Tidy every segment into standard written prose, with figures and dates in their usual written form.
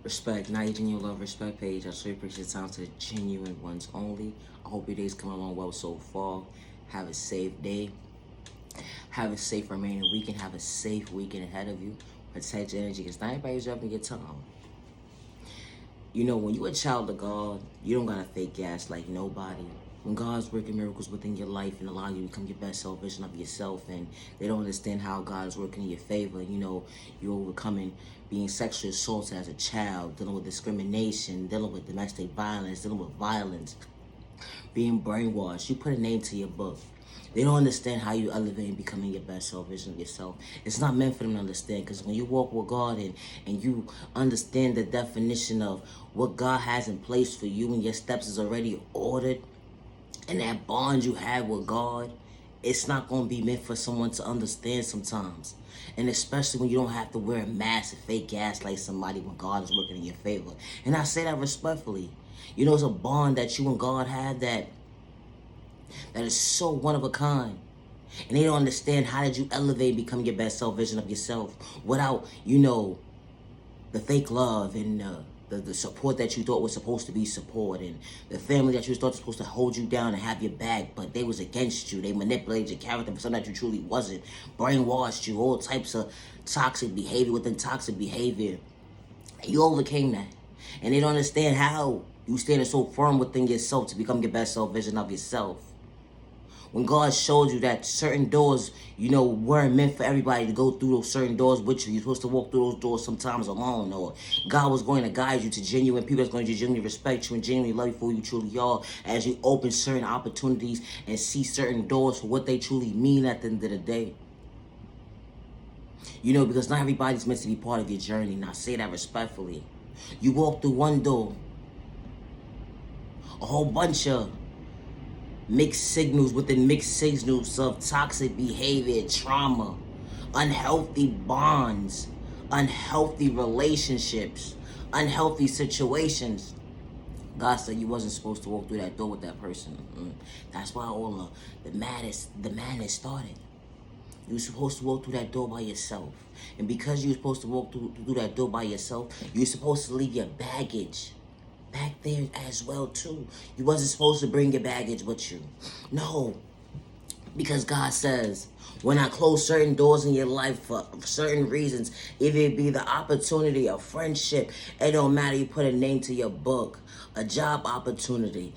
Respect, not even your love, respect page. I so appreciate the time to the genuine ones only. I hope your day's coming along well so far. Have a safe day. Have a safe remaining weekend. Have a safe weekend ahead of you. Protect your energy because not everybody's up in your tongue. You know, when you a child of God, you don't gotta fake gas like nobody. When God's working miracles within your life and allowing you to become your best self version of yourself, and they don't understand how God is working in your favor, you know, you're overcoming being sexually assaulted as a child, dealing with discrimination, dealing with domestic violence, dealing with violence, being brainwashed. You put a name to your book. They don't understand how you elevate and becoming your best self version of yourself. It's not meant for them to understand, because when you walk with God and you understand the definition of what God has in place for you and your steps is already ordered, and that bond you have with God, it's not going to be meant for someone to understand sometimes. And especially when you don't have to wear a mask and fake gaslight somebody when God is working in your favor. And I say that respectfully. You know, it's a bond that you and God have that is so one of a kind. And they don't understand how did you elevate and become your best self vision of yourself without, you know, the fake love and the support that you thought was supposed to be support, and the family that you thought was supposed to hold you down and have your back, but they was against you. They manipulated your character for something that you truly wasn't, brainwashed you, all types of toxic behavior within toxic behavior. You overcame that. And they don't understand how you standing so firm within yourself to become your best self vision of yourself. When God showed you that certain doors, you know, weren't meant for everybody to go through those certain doors with you. You're supposed to walk through those doors sometimes alone. Or God was going to guide you to genuine people that's going to genuinely respect you and genuinely love you for who you truly are as you open certain opportunities and see certain doors for what they truly mean at the end of the day. You know, because not everybody's meant to be part of your journey. And I say that respectfully. You walk through one door, a whole bunch of mixed signals within mixed signals of toxic behavior, trauma, unhealthy bonds, unhealthy relationships, unhealthy situations. God said you wasn't supposed to walk through that door with that person. That's why all the madness started. You were supposed to walk through that door by yourself. And because you were supposed to walk through that door by yourself, you were supposed to leave your baggage back there as well too. You wasn't supposed to bring your baggage with you. No. Because God says, when I close certain doors in your life for certain reasons, if it be the opportunity, a friendship, it don't matter, you put a name to your book, a job opportunity,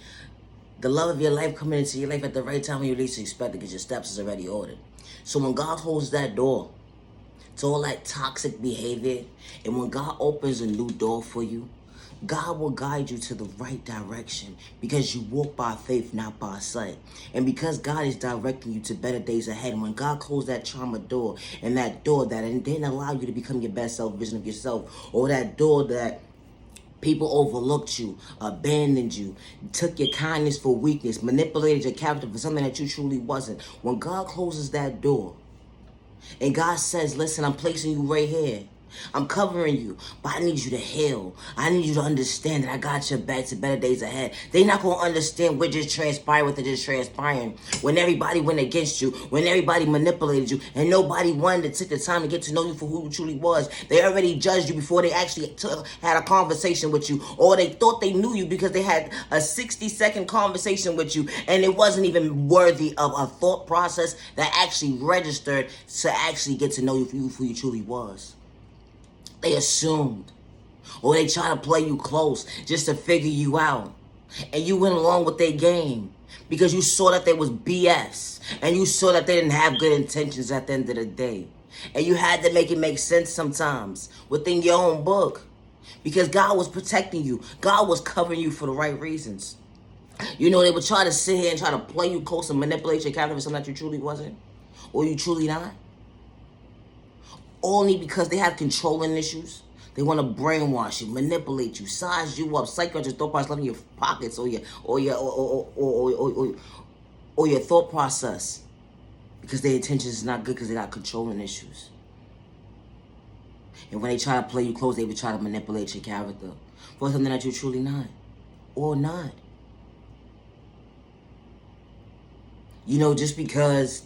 the love of your life coming into your life at the right time when you least expect it because your steps is already ordered. So when God closes that door to all that toxic behavior, and when God opens a new door for you, God will guide you to the right direction because you walk by faith, not by sight. And because God is directing you to better days ahead, when God closed that trauma door and that door that didn't allow you to become your best self vision of yourself, or that door that people overlooked you, abandoned you, took your kindness for weakness, manipulated your character for something that you truly wasn't. When God closes that door and God says, listen, I'm placing you right here, I'm covering you, but I need you to heal. I need you to understand that I got your back to better days ahead. They not going to understand what just transpired with it just transpiring. When everybody went against you, when everybody manipulated you, and nobody wanted to take the time to get to know you for who you truly was. They already judged you before they actually had a conversation with you. Or they thought they knew you because they had a 60-second conversation with you, and it wasn't even worthy of a thought process that actually registered to actually get to know you for who you truly was. They assumed, or they try to play you close just to figure you out. And you went along with their game because you saw that they was BS. And you saw that they didn't have good intentions at the end of the day. And you had to make it make sense sometimes within your own book. Because God was protecting you. God was covering you for the right reasons. You know, they would try to sit here and try to play you close and manipulate your character for something that you truly wasn't. Or you truly not. Only because they have controlling issues. They want to brainwash you, manipulate you, size you up, psych your thought process in your pockets or your thought process. Because their intentions is not good because they got controlling issues. And when they try to play you close, they would try to manipulate your character for something that you're truly not. Or not. You know, just because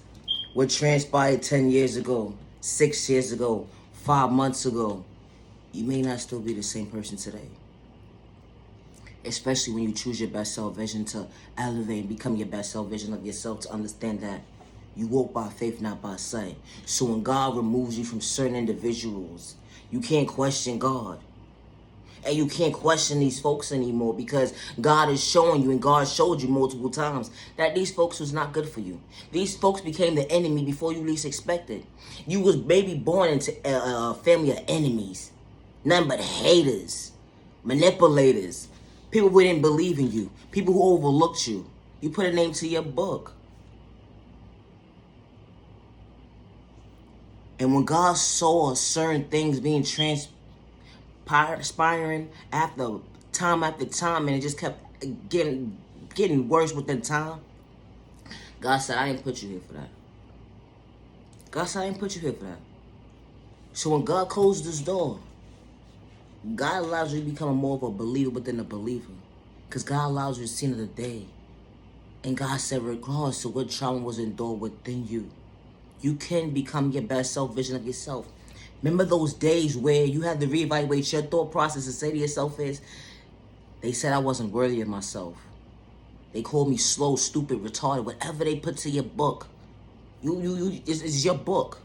what transpired 10 years ago, 6 years ago, 5 months ago, you may not still be the same person today. Especially when you choose your best self vision to elevate and become your best self vision of yourself, to understand that you walk by faith, not by sight. So when God removes you from certain individuals, you can't question God. And you can't question these folks anymore, because God is showing you, and God showed you multiple times, that these folks was not good for you. These folks became the enemy before you least expected. You was maybe born into a family of enemies. Nothing but haters, manipulators, people who didn't believe in you, people who overlooked you. You put a name to your book. And when God saw certain things being transpiring after time, and it just kept getting worse within time, God said, I didn't put you here for that. God said, I didn't put you here for that. So when God closed this door, God allows you to become more of a believer within a believer. Because God allows you to see another day. And God said, regardless of what trauma was endured within you, you can become your best self vision of yourself. Remember those days where you had to reevaluate your thought process and say to yourself is, they said I wasn't worthy of myself. They called me slow, stupid, retarded, whatever they put to your book. It's your book.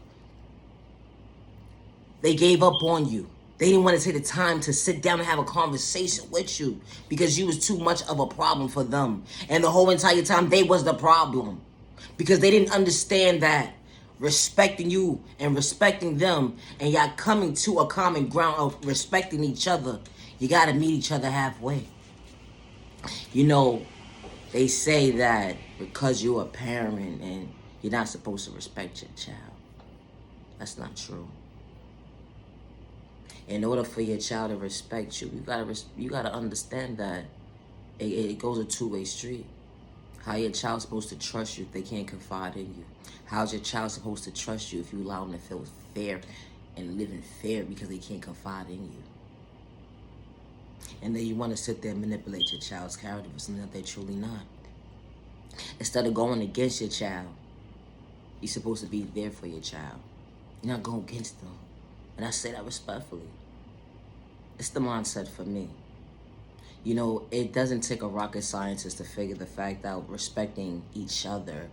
They gave up on you. They didn't want to take the time to sit down and have a conversation with you because you was too much of a problem for them. And the whole entire time they was the problem, because they didn't understand that respecting you and respecting them, and y'all coming to a common ground of respecting each other, you got to meet each other halfway. You know, they say that because you're a parent and you're not supposed to respect your child. That's not true. In order for your child to respect you, you gotta understand that it goes a two-way street. How your child's supposed to trust you if they can't confide in you? How's your child supposed to trust you if you allow them to feel fair and live in fear because they can't confide in you? And then you want to sit there and manipulate your child's character for something that they're truly not. Instead of going against your child, you're supposed to be there for your child. You're not going against them. And I say that respectfully. It's the mindset for me. You know, it doesn't take a rocket scientist to figure the fact out respecting each other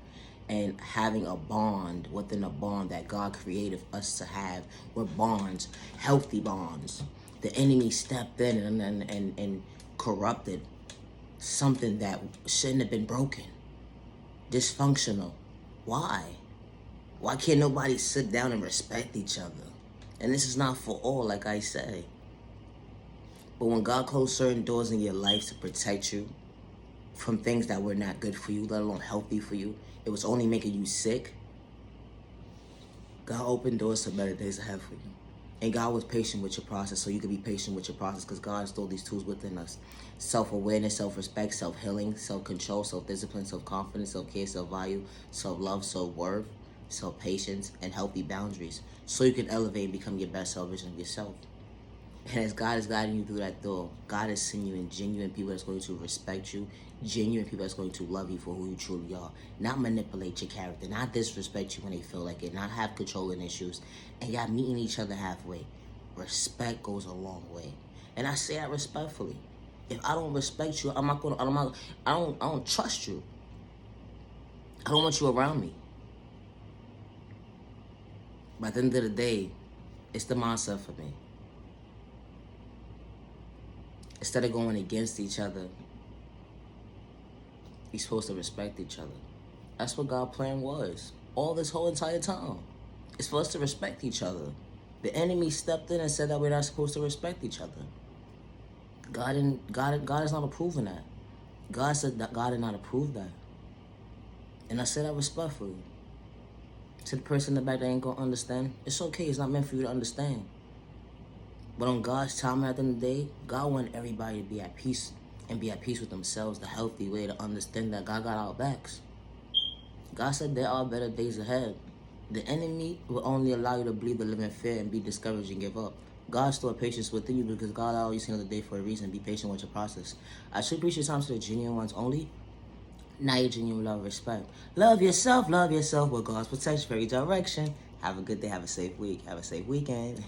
and having a bond within a bond that God created us to have. We're bonds, healthy bonds. The enemy stepped in and corrupted something that shouldn't have been broken. Dysfunctional. Why? Why can't nobody sit down and respect each other? And this is not for all, like I say. But when God closed certain doors in your life to protect you from things that were not good for you, let alone healthy for you, it was only making you sick, God opened doors to better days ahead for you. And God was patient with your process, so you could be patient with your process, because God installed these tools within us. Self-awareness, self-respect, self-healing, self-control, self-discipline, self-confidence, self-care, self-value, self-love, self-worth, self-patience, and healthy boundaries, so you can elevate and become your best self vision of yourself. And as God is guiding you through that door, God is sending you in genuine people that's going to respect you, genuine people that's going to love you for who you truly are, not manipulate your character, not disrespect you when they feel like it, not have controlling issues, and y'all meeting each other halfway. Respect goes a long way, and I say that respectfully. If I don't respect you, I don't trust you. I don't want you around me. But at the end of the day, it's the mindset for me. Instead of going against each other, you're supposed to respect each other. That's what God's plan was all this whole entire time. It's for us to respect each other. The enemy stepped in and said that we're not supposed to respect each other. God is not approving that. God said that God did not approve that. And I said that respectfully. To the person in the back that ain't gonna understand, it's okay, it's not meant for you to understand. But on God's time, at the end of the day, God wanted everybody to be at peace and be at peace with themselves, the healthy way to understand that God got our backs. God said there are better days ahead. The enemy will only allow you to believe the living fear and be discouraged and give up. God stored patience within you because God allowed you to see another day for a reason. Be patient with your process. I should appreciate your time to the genuine ones only. Now your genuine love, respect. Love yourself with God's protection for every direction. Have a good day, have a safe week, have a safe weekend.